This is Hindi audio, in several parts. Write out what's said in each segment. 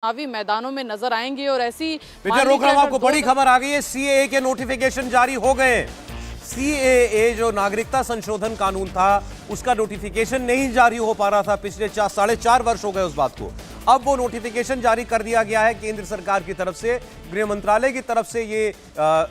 चुनावी मैदानों में नजर आएंगे। और ऐसी रोक रहा हूं आपको, बड़ी खबर आ गई है। सीएए के नोटिफिकेशन जारी हो गए। सीएए जो नागरिकता संशोधन कानून था उसका नोटिफिकेशन नहीं जारी हो पा रहा था, पिछले 4.5 वर्ष हो गए उस बात को। अब वो नोटिफिकेशन जारी कर दिया गया है केंद्र सरकार की तरफ से, गृह मंत्रालय की तरफ से। ये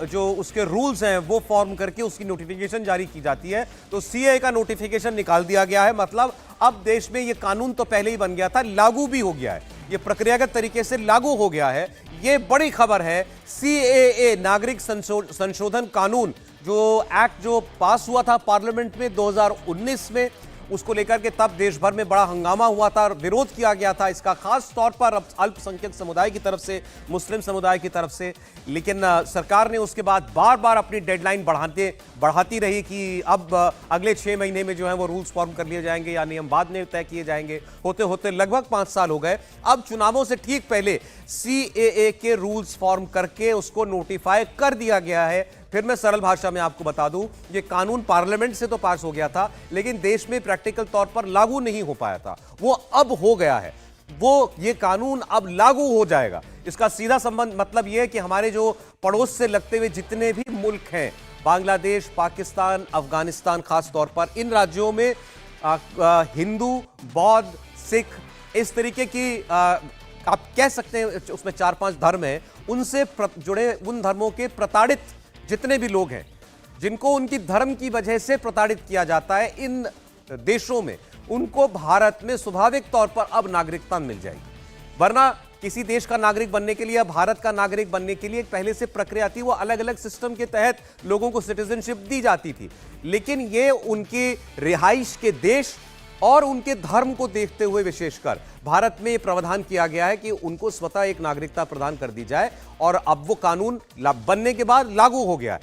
जो उसके रूल्स हैं वो फॉर्म करके उसकी नोटिफिकेशन जारी की जाती है। तो सीएए का नोटिफिकेशन निकाल दिया गया है। मतलब अब देश में ये कानून तो पहले ही बन गया था, लागू भी हो गया है, ये प्रक्रियागत तरीके से लागू हो गया है। ये बड़ी खबर है। सीएए नागरिक संशोधन कानून जो एक्ट जो पास हुआ था पार्लियामेंट में 2019 में, उसको लेकर के तब देश भर में बड़ा हंगामा हुआ था, विरोध किया गया था इसका, खास तौर पर अल्पसंख्यक समुदाय की तरफ से, मुस्लिम समुदाय की तरफ से। लेकिन सरकार ने उसके बाद बार बार अपनी डेडलाइन बढ़ाती रही कि अब अगले 6 महीने में जो है वो रूल्स फॉर्म कर लिए जाएंगे या नियम बाद में तय किए जाएंगे। होते होते लगभग 5 साल हो गए। अब चुनावों से ठीक पहले सीएए के रूल्स फॉर्म करके उसको नोटिफाई कर दिया गया है। फिर मैं सरल भाषा में आपको बता दूं, ये कानून पार्लियामेंट से तो पास हो गया था, लेकिन देश में प्रैक्टिकल तौर पर लागू नहीं हो पाया था। वो अब हो गया है, वो ये कानून अब लागू हो जाएगा। इसका सीधा संबंध मतलब यह है कि हमारे जो पड़ोस से लगते हुए जितने भी मुल्क हैं, बांग्लादेश, पाकिस्तान, अफगानिस्तान, खास तौर पर इन राज्यों में हिंदू, बौद्ध, सिख, इस तरीके की आप कह सकते हैं उसमें 4-5 धर्म हैं, उनसे जुड़े उन धर्मों के प्रताड़ित जितने भी लोग हैं, जिनको उनकी धर्म की वजह से प्रताड़ित किया जाता है इन देशों में, उनको भारत में स्वाभाविक तौर पर अब नागरिकता मिल जाएगी। वरना किसी देश का नागरिक बनने के लिए या भारत का नागरिक बनने के लिए एक पहले से प्रक्रिया थी, वो अलग अलग सिस्टम के तहत लोगों को सिटीजनशिप दी जाती थी। लेकिन ये उनकी रिहाइश के देश और उनके धर्म को देखते हुए विशेषकर भारत में यह प्रावधान किया गया है कि उनको स्वतः एक नागरिकता प्रदान कर दी जाए। और अब वो कानून बनने के बाद लागू हो गया है।